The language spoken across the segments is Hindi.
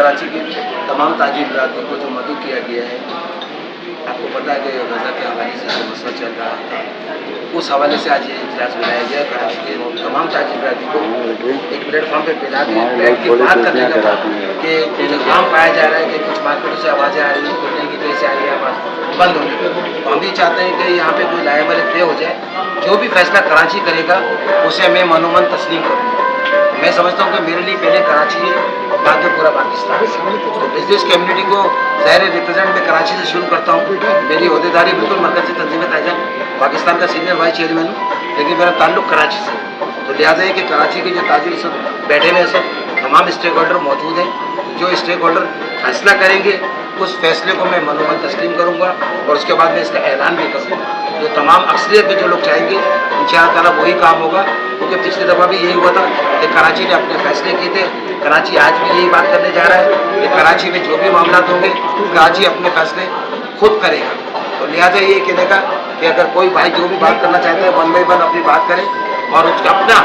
कराची के तमाम ताजिर बरादरी को जो मदद किया गया है, आपको पता है कि गज़ा के हवाले से जो मसला चल रहा था, उस हवाले से आज ये इजलास बुलाया गया। कराची के तमाम ताजिर बरादरी को एक प्लेटफॉर्म पर बैठ के बात करने का था कि इल्ज़ाम पाया जा रहा है कि कुछ मार्केटों से आवाज़ें आ रही हैं, खुलने की वजह से आ रही है, आवाज़ बंद होने की। तो हम भी चाहते हैं कि यहाँ पे कोई लाएबल तय हो जाए। जो भी फैसला कराची करेगा उसे मैं मनोमन तस्लीम करूँगा। मैं समझता हूँ कि मेरे लिए पहले कराची है, बाद में पूरा पाकिस्तान। तो बिजनेस कम्युनिटी को ज़ाहिर रिप्रेजेंट मैं कराची से शुरू करता हूँ। मेरी अहदेदारी बिल्कुल मरकज़ी तंजीम ताइजा पाकिस्तान का सीनियर वाइस चेयरमैन हूँ, लेकिन मेरा ताल्लुक कराची से। तो लिहाजा है कि कराची के जो ताजिर सब बैठे हुए सब तमाम स्टेक होल्डर मौजूद हैं। जो स्टेक होल्डर फैसला करेंगे उस फैसले को मैं मनोमन तस्लीम करूँगा और उसके बाद मैं इसका ऐलान भी करूँगा। जो तमाम अक्सरियत के जो लोग चाहेंगे इंशाअल्लाह ताला वही काम होगा, क्योंकि पिछली दफ़ा भी यही हुआ था कि कराची ने अपने फैसले किए थे। कराची आज भी यही बात करने जा रहा है कि कराची में जो भी मामला होंगे कराची अपने फैसले खुद करेगा। तो लिहाजा ये कहने का कि अगर कोई भाई जो भी बात करना चाहता है वन बाई वन अपनी बात करे और उसका अपना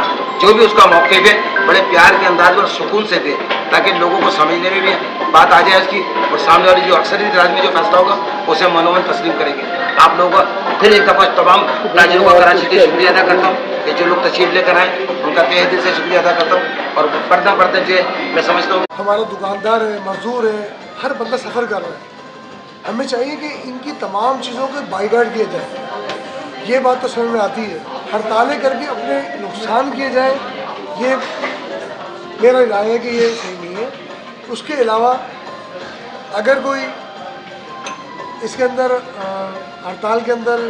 जो भी उसका मौक़िफ़ है बड़े प्यार के अंदाज और सुकून से दे, ताकि लोगों को समझने में भी बात आ जाए इसकी, और सामने वाली जो अक्सरियत राज में जो फैसला होगा उसे मनोमन तस्लीम करेंगे। आप लोगों का फिर एक दफ़ा तमाम ताजिरों का कराची के शुक्रिया अदा करता हूँ कि जो लोग तशरीफ़ लेकर आए उनका तहे दिल से शुक्रिया अदा करता हूँ। और पर्दा पर्दा जो मैं समझता हूँ हमारा दुकानदार है, मजदूर है, हर बंदा सफ़र कर रहा है। हमें चाहिए कि इनकी तमाम चीज़ों को बाईकाट किया जाए। ये बात तो समझ में आती है, हड़तालें करके अपने नुकसान किए जाए, ये मेरा राय है कि ये सही नहीं है। उसके अलावा अगर कोई इसके अंदर हड़ताल के अंदर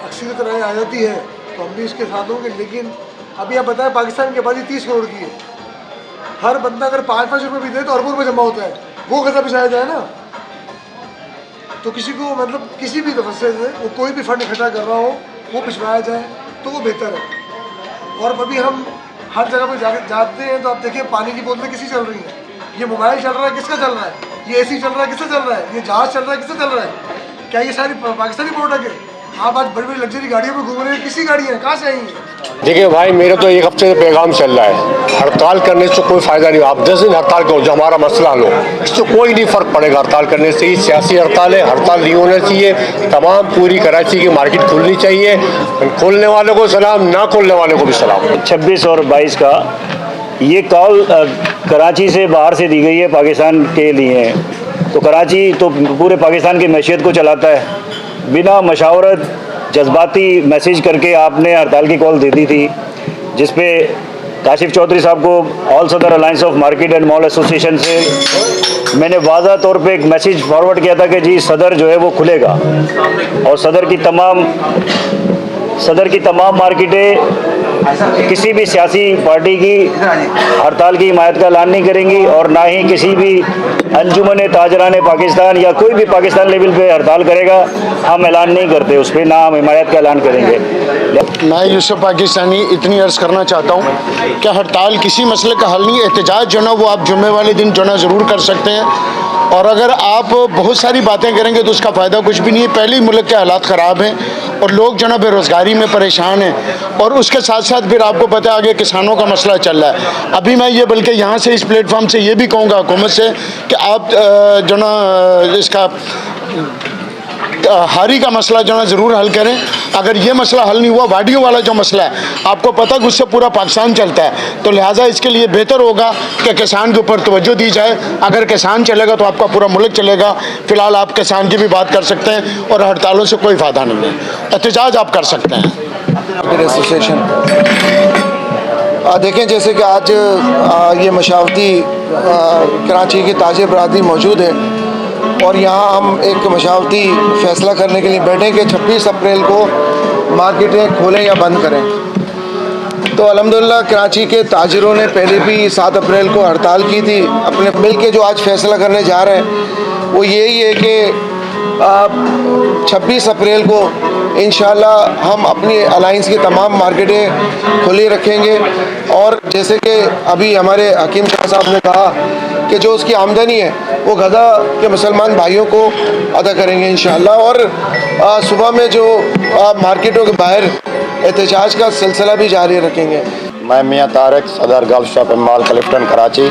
अक्सरियत राय आ जाती है तो हम भी इसके साथ होंगे। लेकिन अभी आप बताएं, पाकिस्तान की आबादी 30 करोड़ की है। हर बंदा अगर 5-5 रुपये भी दे तो अरबों रुपये जमा होता है, वो गज़ा पिछाया जाए ना। तो किसी को मतलब किसी भी तरफ से वो कोई भी फंड इकट्ठा कर रहा हो वो पिछवाया जाए तो वो बेहतर है। और अभी हम हर जगह पर जाते हैं तो आप देखिए पानी की बोतलें किसी चल रही हैं, ये मोबाइल चल रहा है किसका चल रहा है, ये एसी चल रहा है किससे चल रहा है, ये जहाज़ चल रहा है किससे चल रहा है, क्या ये सारी पाकिस्तानी प्रोडक्ट है? आप आज बड़ी बड़ी लग्जरी गाड़ियों में घूम रहे हैं, किसी गाड़ी है, कहाँ से आई है? देखिए भाई, मेरे तो एक हफ्ते से पैगाम चल रहा है, हड़ताल करने से कोई फ़ायदा नहीं। आप 10 दिन हड़ताल करो, जो हमारा मसला हल हो, इससे कोई नहीं फ़र्क पड़ेगा। हड़ताल करने से ही सियासी हड़ताल है, हड़ताल नहीं होना चाहिए। तमाम पूरी कराची की मार्केट खुलनी चाहिए। खोलने वालों को सलाम, ना खोलने वालों को भी सलाम। 26 और 22 का ये कॉल कराची से बाहर से दी गई है पाकिस्तान के लिए। तो कराची तो पूरे पाकिस्तान की मैशियत को चलाता है। बिना मशावरत जज्बाती मैसेज करके आपने हड़ताल की कॉल दे दी थी, जिस पे काशिफ चौधरी साहब को ऑल सदर alliance of market and mall association से मैंने वाज़ा तौर पे एक मैसेज फॉरवर्ड किया था कि जी सदर जो है वो खुलेगा और सदर की तमाम मार्केटें किसी भी सियासी पार्टी की हड़ताल की हिमायत का ऐलान नहीं करेंगी और ना ही किसी भी अंजुमन ताजरान पाकिस्तान या कोई भी पाकिस्तान लेवल पे हड़ताल करेगा। हम ऐलान नहीं करते उस पर, ना हम हिमायत का ऐलान करेंगे। मैं यूसुफ पाकिस्तानी इतनी अर्ज़ करना चाहता हूँ कि हड़ताल किसी मसले का हल नहीं है। एहतजाज जो ना वो आप जुम्मे वाले दिन जो ना ज़रूर कर सकते हैं, और अगर आप बहुत सारी बातें करेंगे तो उसका फ़ायदा कुछ भी नहीं है। पहले ही मुल्क के हालात ख़राब हैं और लोग जो ना बेरोज़गारी में परेशान हैं, और उसके साथ साथ फिर आपको पता है आगे किसानों का मसला चल रहा है। अभी मैं ये बल्कि यहाँ से इस प्लेटफॉर्म से ये भी कहूँगा हुकूमत से कि आप जो ना इसका हारी का मसला जो है ज़रूर हल करें। अगर ये मसला हल नहीं हुआ, वाडियों वाला जो मसला है आपको पता है उससे पूरा पाकिस्तान चलता है, तो लिहाजा इसके लिए बेहतर होगा कि किसान के ऊपर तवज्जो दी जाए। अगर किसान चलेगा तो आपका पूरा मुल्क चलेगा। फ़िलहाल आप किसान की भी बात कर सकते हैं और हड़तालों से कोई फ़ायदा नहीं है, एहतजाज आप कर सकते हैं। एसोसिएशन देखें, जैसे कि आज ये मशावती कराची की ताजिर बरादरी मौजूद है और यहाँ हम एक मशावती फ़ैसला करने के लिए बैठे कि 26 अप्रैल को मार्केटें खोलें या बंद करें। तो अल्हम्दुलिल्लाह कराची के ताजिरों ने पहले भी 7 अप्रैल को हड़ताल की थी। अपने मिल के जो आज फ़ैसला करने जा रहे हैं वो यही है कि 26 अप्रैल को इंशाल्लाह हम अपनी अलाइंस की तमाम मार्केटें खुली रखेंगे। और जैसे कि अभी हमारे हकीम शाह साहब ने कहा कि जो उसकी आमदनी है वो गज़ा के मुसलमान भाइयों को अदा करेंगे इंशाल्लाह। और सुबह में जो मार्केटों के बाहर एहतजाज का सिलसिला भी जारी रखेंगे। मैं मियाँ तारिक, सदर gulf shopping mall Clifton Karachi.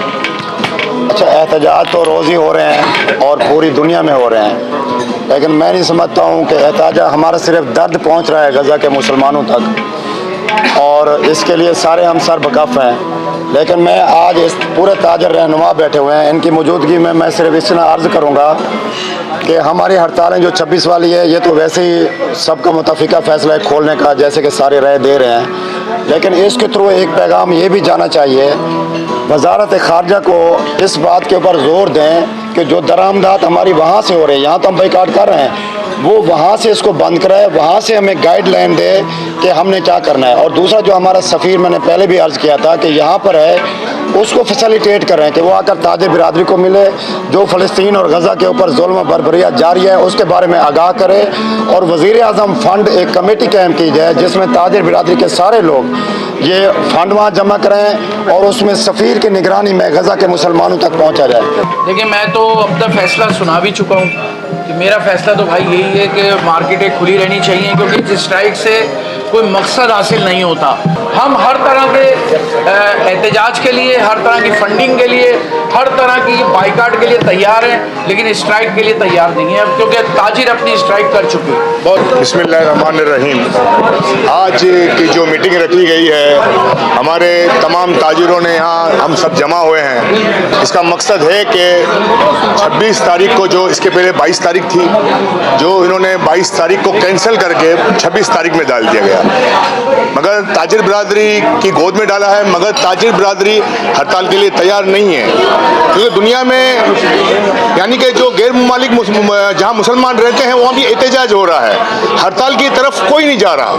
अच्छा, एहतजाज तो रोज़ ही हो रहे हैं और पूरी दुनिया में हो रहे हैं, लेकिन मैं नहीं समझता हूँ कि एहतजाज हमारा सिर्फ दर्द पहुँच रहा है गज़ा के मुसलमानों तक और इसके लिए सारे हम सर बकफ हैं। लेकिन मैं आज इस पूरे ताजर रहनुमा बैठे हुए हैं, इनकी मौजूदगी में मैं सिर्फ इतना अर्ज़ करूँगा कि हमारी हड़तालें जो 26 वाली है ये तो वैसे ही सबका मुतफ़िका फ़ैसला है खोलने का, जैसे कि सारे राय दे रहे हैं, लेकिन इसके थ्रू एक पैगाम ये भी जाना चाहिए वज़ारत ख़ारजा को इस बात के ऊपर ज़ोर दें कि जो दरामदात हमारी वहाँ से हो रहे हैं, यहाँ तो हम बाइकाट कर रहे हैं, वो वहाँ से इसको बंद कराए, वहाँ से हमें गाइडलाइन दे कि हमने क्या करना है। और दूसरा जो हमारा सफ़ीर, मैंने पहले भी अर्ज़ किया था कि यहाँ पर है उसको फैसिलिटेट कर रहे हैं कि वो आकर ताजे बिरादरी को मिले, जो फ़लस्तीन और गज़ा के ऊपर जुल्म बर्बरियत जारी है उसके बारे में आगाह करे और वज़ीर आज़म फ़ंड एक कमेटी कायम की जाए जिसमें ताजे बिरादरी के सारे लोग ये फ़ंड वहाँ जमा करें और उसमें सफ़ीर की निगरानी में गज़ा के मुसलमानों तक पहुँचा जाए। देखिए, मैं तो अब तक फैसला सुना भी चुका हूँ कि मेरा फैसला तो भाई यही है कि मार्केटें खुली रहनी चाहिए, क्योंकि इस स्ट्राइक से कोई मकसद हासिल नहीं होता। हम हर तरह के एहतजाज के लिए, हर तरह की फंडिंग के लिए, हर तरह की बाइकाट के लिए तैयार हैं, लेकिन स्ट्राइक के लिए तैयार नहीं है क्योंकि ताजिर अपनी स्ट्राइक कर चुकी है। बहुत बिस्मिल्लाहिर्रहमानिर्रहीम। आज की जो मीटिंग रखी गई है, हमारे तमाम ताजिरों ने यहाँ हम सब जमा हुए हैं। इसका मकसद है कि 26 तारीख को, जो इसके पहले 22 तारीख थी, जो इन्होंने 22 तारीख को कैंसिल करके 26 तारीख में डाल दिया गया, मगर ताजिर बिरादरी की गोद में डाला है, मगर ताजिर बिरादरी हड़ताल के लिए तैयार नहीं है, क्योंकि दुनिया में यानी कि जो गैर ममालिक जहाँ मुसलमान रहते हैं वहाँ भी एहतजाज हो रहा है, हड़ताल की तरफ कोई नहीं जा रहा,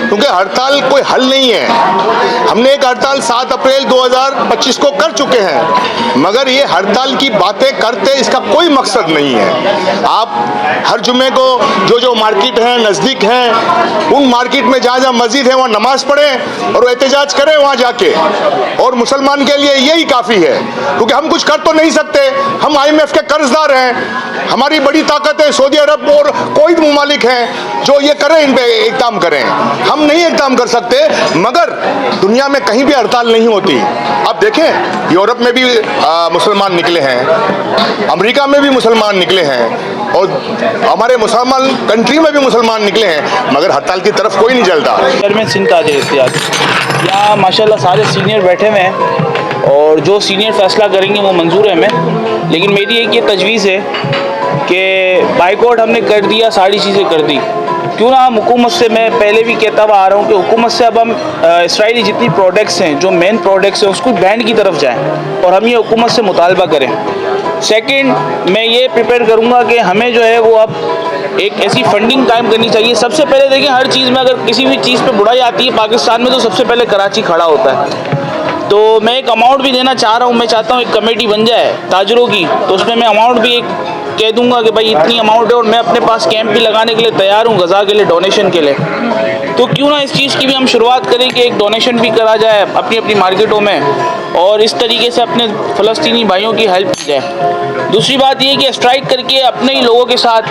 क्योंकि हड़ताल कोई हल नहीं है। हमने एक हड़ताल 7 अप्रैल 2025 को कर चुके हैं, मगर ये हड़ताल की बातें करते इसका कोई मकसद नहीं है। आप हर जुम्मे को जो मार्केट हैं नज़दीक हैं, उन मार्केट में जहाँ जहाँ मस्जिद है वहाँ नमाज पढ़ें और एहतजाज करें वहाँ जाके, और मुसलमान के लिए यही काफ़ी है, क्योंकि हम कुछ कर तो नहीं सकते, हम IMF के कर्जदार हैं, हमारी बड़ी ताकत है सऊदी अरब और कोई ममालिक हैं जो ये करें, इन पे इक़दाम करें, हम नहीं इक़दाम कर सकते। मगर दुनिया में कहीं भी हड़ताल नहीं होती। अब देखें, यूरोप में भी मुसलमान निकले हैं, अमेरिका में भी मुसलमान निकले हैं, और हमारे मुसलमान कंट्री में भी मुसलमान निकले हैं, मगर हड़ताल की तरफ कोई नहीं जलता। चेयरमैन सिंध ताजिर इत्तेहाद, यहाँ माशाल्लाह सारे सीनियर बैठे हुए हैं और जो सीनियर फैसला करेंगे वो मंजूर है हमें, लेकिन मेरी एक ये तजवीज़ है कि बाइकआउट हमने कर दिया, सारी चीज़ें कर दी, क्यों ना हम हुकूमत से, मैं पहले भी कहता हुआ आ रहा हूँ कि हुकूमत से अब हम इसराइली जितनी प्रोडक्ट्स हैं, जो मेन प्रोडक्ट्स हैं, उसको बैन की तरफ जाएं और हम ये हुकूमत से मुतालबा करें। सेकंड, मैं ये प्रिपेयर करूँगा कि हमें जो है वो अब एक ऐसी फंडिंग कायम करनी चाहिए। सबसे पहले देखें, हर चीज़ में अगर किसी भी चीज़ पे बुराई आती है पाकिस्तान में, तो सबसे पहले कराची खड़ा होता है। तो मैं एक अमाउंट भी देना चाह रहा हूँ, मैं चाहता हूँ एक कमेटी बन जाए ताजरों की, तो उसमें मैं अमाउंट भी एक कह दूंगा कि भाई इतनी अमाउंट है, और मैं अपने पास कैंप भी लगाने के लिए तैयार हूँ, गज़ा के लिए, डोनेशन के लिए। तो क्यों ना इस चीज़ की भी हम शुरुआत करें कि एक डोनेशन भी करा जाए अपनी अपनी मार्केटों में, और इस तरीके से अपने फ़लस्तीनी भाइयों की हेल्प की जाए। दूसरी बात ये कि स्ट्राइक करके अपने ही लोगों के साथ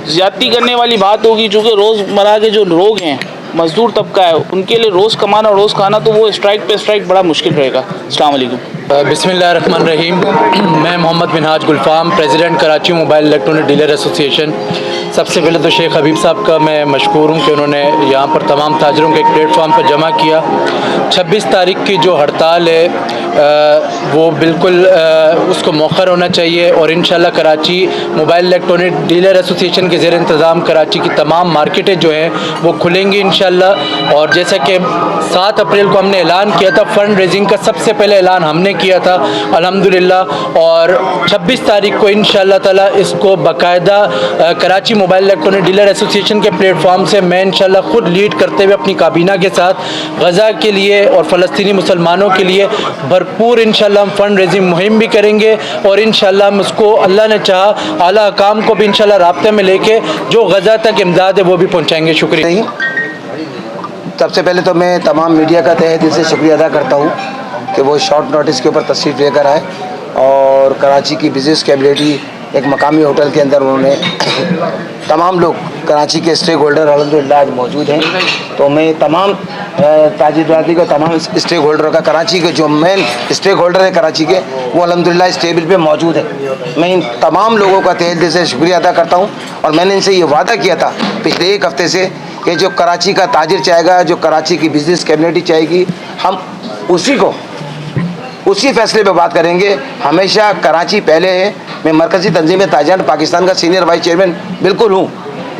ज़्यादती करने वाली बात होगी, चूँकि रोज़मर्रा के जो लोग हैं, मज़दूर तबका है, उनके लिए रोज़ कमाना रोज़ खाना, तो वो स्ट्राइक पे स्ट्राइक बड़ा मुश्किल रहेगा। अस्सलाम वालेकुम। बिस्मिल्लाहिर्रहमानिर्रहीम। मैं Mohammad Minhaj Gulfam, president Karachi mobile electronic dealer association. सबसे पहले तो शेख हबीब साहब का मैं मशकूर हूँ कि उन्होंने यहाँ पर तमाम ताजरों के एक प्लेटफॉर्म पर जमा किया। 26 तारीख की जो हड़ताल है वो बिल्कुल उसको मौखर होना चाहिए, और इंशाल्लाह Karachi mobile electronic dealer association के ज़ेर इंतज़ाम कराची की तमाम मार्केटें जो हैं वो खुलेंगी इंशाल्लाह। और जैसा कि 7 अप्रैल को हमने ऐलान किया था, फ़ंड रेजिंग का सबसे पहले ऐलान हमने किया था अल्हम्दुलिल्लाह, और 26 तारीख को इंशाल्लाह ताला इसको बाकायदा Karachi mobile electronic dealer association के प्लेटफॉर्म से मैं इंशाल्लाह ख़ुद लीड करते हुए अपनी काबीना के साथ गज़ा के लिए और फ़लस्तीनी मुसलमानों के लिए भरपूर इंशाल्लाह हम फ़ंड रेजिंग मुहिम भी करेंगे, और इंशाल्लाह हम उसको अल्लाह ने चाहा आला काम को भी इंशाल्लाह राब्ते में लेके जो गज़ा तक इमदाद है वो भी पहुँचाएँगे। शुक्रिया। सबसे पहले तो मैं तमाम मीडिया का तहे दिल से शुक्रिया अदा करता हूँ कि वो शॉर्ट नोटिस के ऊपर तशरीफ़ लेकर आए और कराची की बिज़नेस कैबिलिटी एक मकामी होटल के अंदर उन्होंने तमाम लोग कराची के स्टेक होल्डर अल्हम्दुलिल्लाह आज मौजूद हैं। तो मैं तमाम ताजिर बरादरी को, तमाम स्टेक होल्डर का, कराची के जो मेन स्टेक होल्डर है कराची के, वो अल्हम्दुलिल्लाह इस टेबल पे मौजूद है। मैं इन तमाम लोगों का तहे दिल से शुक्रिया अदा करता हूँ और मैंने इनसे ये वादा किया था पिछले एक हफ्ते से कि जो कराची का ताजिर चाहेगा, जो कराची की बिज़नेस कम्युनिटी चाहेगी, हम उसी फैसले पे बात करेंगे। हमेशा कराची पहले है। मैं मरकज़ी तंजीम ताजिरान पाकिस्तान का सीनियर वाइस चेयरमैन बिल्कुल हूँ,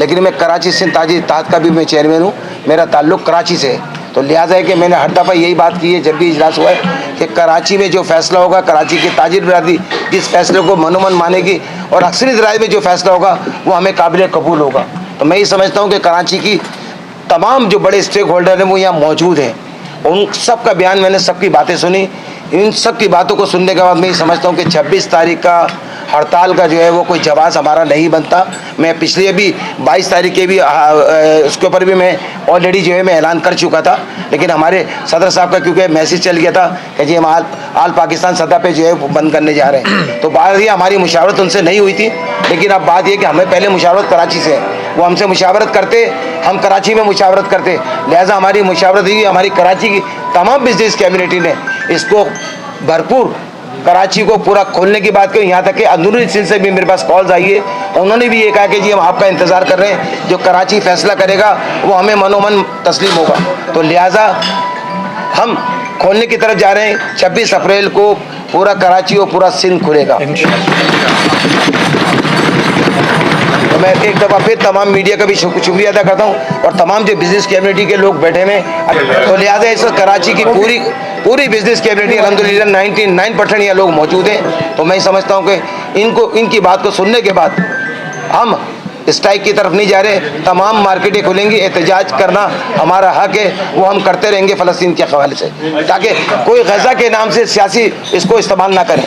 लेकिन मैं कराची सिंध ताजिर इत्तेहाद का भी मैं चेयरमैन हूँ। मेरा ताल्लुक़ कराची से है। तो लिहाजा है कि मैंने हर दफ़ा यही बात की है जब भी इजलास हुआ है कि कराची में जो फैसला होगा, कराची की ताजिर बरादरी जिस फैसले को मनोमन मानेगी और अक्सरियत राय में जो फैसला होगा वो हमें काबिल कबूल होगा। तो मैं ये समझता हूँ कि कराची की तमाम जो बड़े स्टेक होल्डर हैं वो यहाँ मौजूद हैं। उन सब का बयान मैंने, सबकी बातें सुनी। इन सब की बातों को सुनने के बाद मैं ये समझता हूँ कि 26 तारीख का हड़ताल का जो है वो कोई जवाब हमारा नहीं बनता। मैं पिछले अभी 22 तारीख के भी उसके ऊपर भी मैं ऑलरेडी जो है मैं ऐलान कर चुका था, लेकिन हमारे सदर साहब का क्योंकि मैसेज चल गया था कि जी हम आल पाकिस्तान सतह पे जो है वो बंद करने जा रहे हैं। तो बात ये हमारी मुशावरत उनसे नहीं हुई थी, लेकिन अब बात ये कि हमें पहले मुशावरत कराची से है। वो हमसे मुशावरत करते, हम कराची में मुशावरत करते, लिहाजा हमारी मुशावरत हुई। हमारी कराची की तमाम बिजनेस कम्युनिटी ने इसको भरपूर कराची को पूरा खोलने की बात करी। यहाँ तक कि अंदरूनी सिंध से भी मेरे पास कॉल्स आई है, उन्होंने भी ये कहा कि जी हम आपका इंतज़ार कर रहे हैं, जो कराची फैसला करेगा वो हमें मनोमन तस्लीम होगा। तो लिहाजा हम खोलने की तरफ जा रहे हैं। 26 अप्रैल को पूरा कराची और पूरा सिंध खुलेगा। तो मैं एक दफ़ा फिर तमाम मीडिया का भी शुक्रिया अदा करता हूँ और तमाम जो बिज़नेस कम्युनिटी के लोग बैठे हुए हैं। तो लिहाजा इस कराची की पूरी बिज़नेस कम्युनिटी अल्हम्दुलिल्लाह 99% यहाँ लोग मौजूद हैं। तो मैं समझता हूँ कि इनकी बात को सुनने के बाद हम स्ट्राइक की तरफ नहीं जा रहे। तमाम मार्केटें खुलेंगी, एहतजाज करना हमारा हक है, वो हम करते रहेंगे फ़लस्तीन के हवाले से, ताकि कोई गज़ा के नाम से सियासी इसको इस्तेमाल ना करें।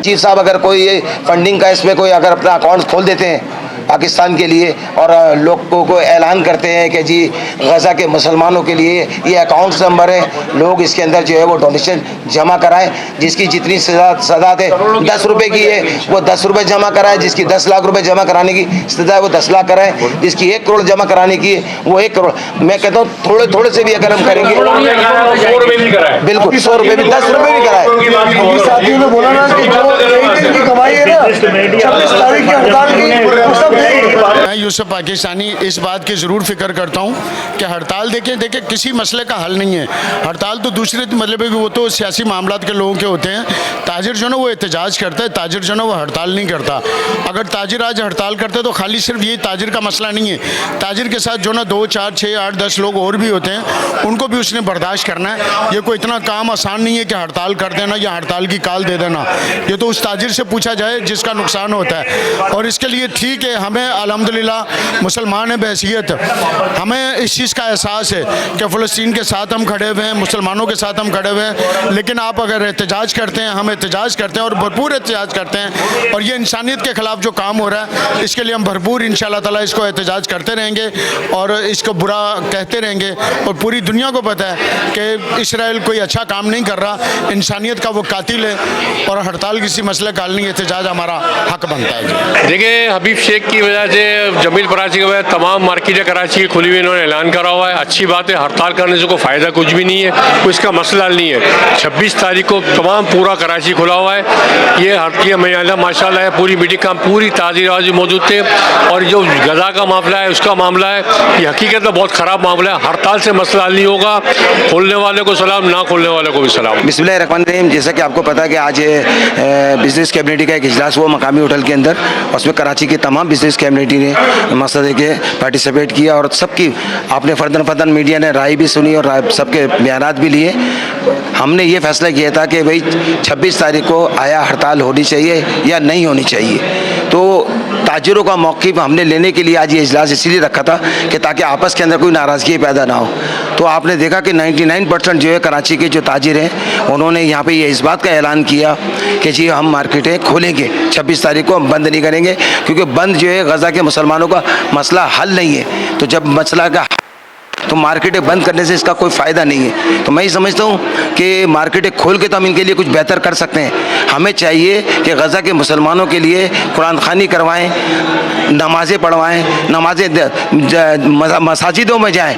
चीफ साहब अगर कोई फंडिंग का इसमें कोई अगर अपना अकाउंट खोल देते हैं पाकिस्तान के लिए और लोगों को ऐलान करते हैं कि जी गज़ा के मुसलमानों के लिए ये अकाउंट्स नंबर है, लोग इसके अंदर जो है वो डोनेशन जमा कराएं। जिसकी जितनी सदात है 10 रुपये की है वो 10 रुपये जमा कराएं, जिसकी 10 लाख रुपए जमा कराने की सदा है वो 10 लाख कराएं, जिसकी 1 करोड़ जमा कराने की है वो 1 करोड़। मैं कहता हूँ थोड़े से भी अगर हम करेंगे, बिल्कुल 100 रुपये भी, 10 रुपये भी कराएं। साथियों ने बोला ना कि जो एक दिन की कमाई है ना 26 तारीख की हड़ताल की, मैं यूसुफ पाकिस्तानी इस बात की ज़रूर फिक्र करता हूँ कि हड़ताल देखें किसी मसले का हल नहीं है। हड़ताल तो दूसरे मतलब है कि वो तो सियासी मामलात के लोगों के होते हैं। ताजिर जो ना वो एहतजाज करता है, ताजिर जो ना वो हड़ताल नहीं करता। अगर ताजिर आज हड़ताल करते तो खाली सिर्फ ये ताजिर का मसला नहीं है, ताजिर के साथ जो ना 2, 4, 6, 8, 10 लोग और भी होते हैं, उनको भी उसने बर्दाश्त करना है। ये कोई इतना काम आसान नहीं है कि हड़ताल कर देना या हड़ताल की काल दे देना। ये तो उस ताजिर से पूछा जाए जिसका नुकसान होता है। और इसके लिए ठीक है, हमें अल्हम्दुलिल्लाह मुसलमान है बहैसियत, हमें इस चीज़ का एहसास है कि फ़लस्तीन के साथ हम खड़े हुए हैं, मुसलमानों के साथ हम खड़े हुए हैं। लेकिन आप अगर एहतजाज करते हैं, हम एहतजाज करते हैं और भरपूर एहतजाज करते हैं, और ये इंसानियत के ख़िलाफ़ जो काम हो रहा है इसके लिए हम भरपूर इंशाअल्लाह ताला इसको एहतजाज करते रहेंगे और इसको बुरा कहते रहेंगे। और पूरी दुनिया को पता है कि इसराइल कोई अच्छा काम नहीं कर रहा, इंसानियत का वो कातिल है, और हड़ताल किसी मसले का हल नहीं, एहतजाज हमारा हक बनता है। देखिए, हबीब शेख की वजह से, जमील कराची की वजह से तमाम मार्केटें कराची की खुली हुई, इन्होंने ऐलान करा हुआ है। अच्छी बात है, हड़ताल करने से कोई फ़ायदा कुछ भी नहीं है, कोई इसका मसला नहीं है। 26 तारीख को तमाम पूरा कराची खुला हुआ है। ये मैाला माशाल्लाह है, पूरी मीटिंग का पूरी ताज़ीर आज मौजूद थे। और जो गज़ा का मामला है, उसका मामला है, ये हकीकत में बहुत ख़राब मामला है। हड़ताल से मसला हल नहीं होगा। खोलने वाले को सलाम, ना खोलने वाले को भी सलाम। बिस्मिल्लाहिर्रहमानिर्रहीम। जैसा कि आपको पता है कि आज बिज़नेस कम्युनिटी का एक इजलास हुआ मकामी होटल के अंदर, उसमें कराची की तमाम बिज़नेस कम्युनिटी ने मसले के पार्टिसिपेट किया और सबकी आपने फ़र्दन मीडिया ने राय भी सुनी और सबके बयानात भी लिए। हमने ये फैसला किया था कि भाई 26 तारीख को आया हड़ताल होनी चाहिए या नहीं होनी चाहिए। तो ताजिरों का मौक़िफ़ हमने लेने के लिए आज ये इजलास इसलिए रखा था कि ताकि आपस के अंदर कोई नाराज़गी पैदा ना हो। तो आपने देखा कि 99% जो है कराची के जो ताजिर हैं उन्होंने यहाँ पे ये इस बात का ऐलान किया कि जी हम मार्केटें खोलेंगे, 26 तारीख को हम बंद नहीं करेंगे, क्योंकि बंद जो है गज़ा के मुसलमानों का मसला हल नहीं है। तो जब मसला का तो मार्केटें बंद करने से इसका कोई फ़ायदा नहीं है। तो मैं ही समझता हूँ कि मार्केटें खोल के तो हम इनके लिए कुछ बेहतर कर सकते हैं। हमें चाहिए कि गज़ा के मुसलमानों के लिए कुरान ख़वानी करवाएँ, नमाज़ें पढ़वाएँ, नमाज़ें मसाजिदों में जाएँ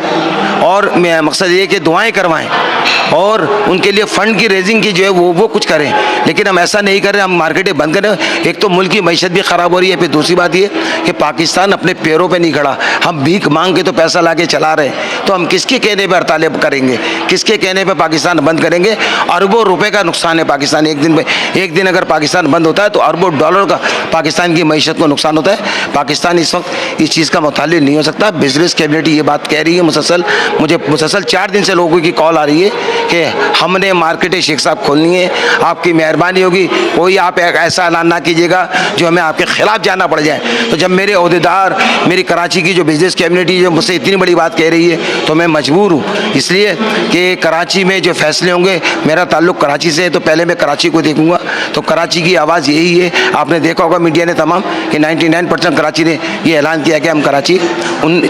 और मकसद ये कि दुआएँ करवाएँ और उनके लिए फ़ंड की रेजिंग की जो है वो कुछ करें। लेकिन हम ऐसा नहीं कर रहे, हम मार्केटें बंद कर रहे हैं। एक तो मुल्क की मईशत भी ख़राब हो रही है, फिर दूसरी बात ये कि पाकिस्तान अपने पैरों पे नहीं खड़ा। हम भीख मांग के तो पैसा ला के चला रहे हैं, तो हम किसके कहने पर हड़तालें करेंगे, किसके कहने पर पाकिस्तान बंद करेंगे? अरबों रुपए का नुकसान है पाकिस्तान। एक दिन अगर पाकिस्तान बंद होता है तो अरबों डॉलर का पाकिस्तान की मईशत को नुकसान होता है। पाकिस्तान इस वक्त इस चीज़ का मुतालिब नहीं हो सकता। बिजनेस कैबिनेट ये बात कह रही है मुसलसल, मुझे मुसलसल 4 दिन से लोगों की कॉल आ रही है कि हमने मार्केटें शेख साहब खोलनी है, आपकी मेहरबानी होगी, कोई आप ऐसा ऐलान ना कीजिएगा जो हमें आपके खिलाफ जाना पड़ जाए। तो जब मेरे ओहदेदार, मेरी कराची की जो बिजनेस कम्युनिटी जो मुझसे इतनी बड़ी बात कह रही है तो मैं मजबूर हूँ, इसलिए कि कराची में जो फैसले होंगे, मेरा ताल्लुक़ कराची से है तो पहले मैं कराची को देखूँगा। तो कराची की आवाज़ यही है। आपने देखा होगा मीडिया ने तमाम कि 99% कराची ने ये ऐलान किया कि हम कराची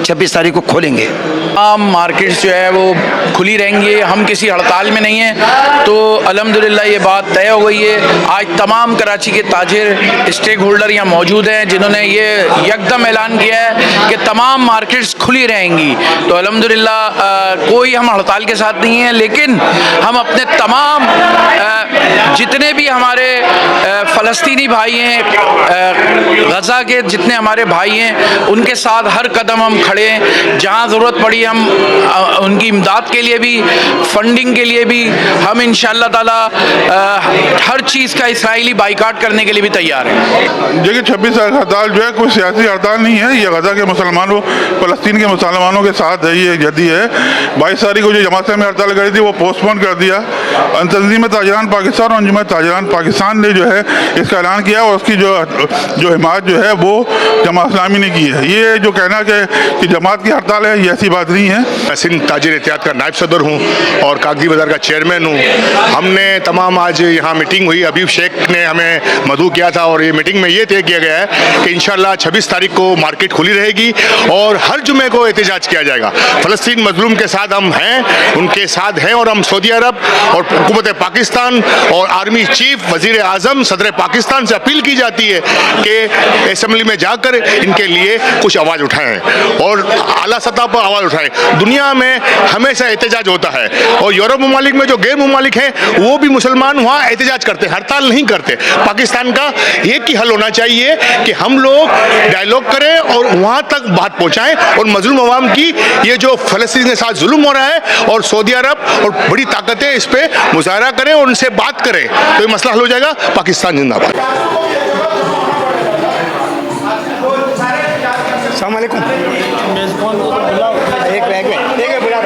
26 तारीख को खोलेंगे। तमाम मार्केट्स जो है वो खुली रहेंगी, हम किसी हड़ताल में नहीं हैं। तो अल्हम्दुलिल्लाह ये बात तय हो गई है। आज तमाम कराची के ताजिर, स्टेक होल्डर यहाँ मौजूद हैं जिन्होंने ये यकदम ऐलान किया है कि तमाम मार्केट्स खुली रहेंगी। तो अल्हम्दुलिल्लाह कोई हम हड़ताल के साथ नहीं हैं, लेकिन हम अपने तमाम जितने भी हमारे फ़लस्तीनी भाई हैं, गज़ा के जितने हमारे भाई हैं, उनके साथ हर कदम हम खड़े हैं। जहाँ ज़रूरत पड़ी हम उनकी इमदाद के लिए भी, फंडिंग के लिए भी हम इंशाअल्लाह ताला हर चीज़ का इसराइली बाइकाट करने के लिए भी तैयार हैं। देखिए 26 हड़ताल जो है कोई सियासी हड़ताल नहीं है, ये गज़ा के मुसलमानों, फ़लस्तीन के मुसलमानों के साथ है, ये जदी है। 22 तारीख को जो जमात में हड़ताल करी थी वो पोस्टपोन कर दिया। तंज़ीम ताजरान पाकिस्तान और अंजुमन ताजरान पाकिस्तान ने जो है इसका ऐलान किया और उसकी जो हिमायत जो है वो जमात इस्लामी ने की है। ये जो कहना कि जमात की हड़ताल है, ये ऐसी बात नहीं है। मैं सिंध ताजिर इत्तेहाद का नायब सदर हूँ और कागजी बाज़ार का चेयरमैन हूँ। हमने तमाम आज यहाँ मीटिंग हुई, अबीब शेख ने हमें मदऊ किया था और ये मीटिंग में ये तय किया गया है कि इंशाअल्लाह 26 तारीख को मार्केट खुली रहेगी और हर जुमे को एहतजाज किया जाएगा। फ़लस्तीन मजलूम के साथ हम हैं, उनके साथ हैं और हम सऊदी अरब और हुकूमत पाकिस्तान और आर्मी चीफ, वज़ीर आज़म, सदर पाकिस्तान से अपील की जाती है कि असम्बली में जाकर इनके लिए कुछ आवाज़ उठाएँ और आला सतह पर आवाज़ उठाएँ। दुनिया में हमेशा एहतजाज होता है और यूरोप ममालिक में जो गैर ममालिक हैं वो भी मुसलमान वहाँ एहतजाज करते हैं, हड़ताल नहीं करते। पाकिस्तान का एक ही हल होना चाहिए कि हम लोग डायलॉग करें और वहाँ तक बात पहुँचाएँ और मजलूम अवाम की ये जो फ़लस्तीन के साथ जुल्म हो रहा है और सऊदी अरब और बड़ी ताकतें इस पर मुजाहरा करें और उनसे बात करें तो ये मसला हल हो जाएगा। पाकिस्तान जिंदाबाद। अस्सलाम वालेकुम। एक बुला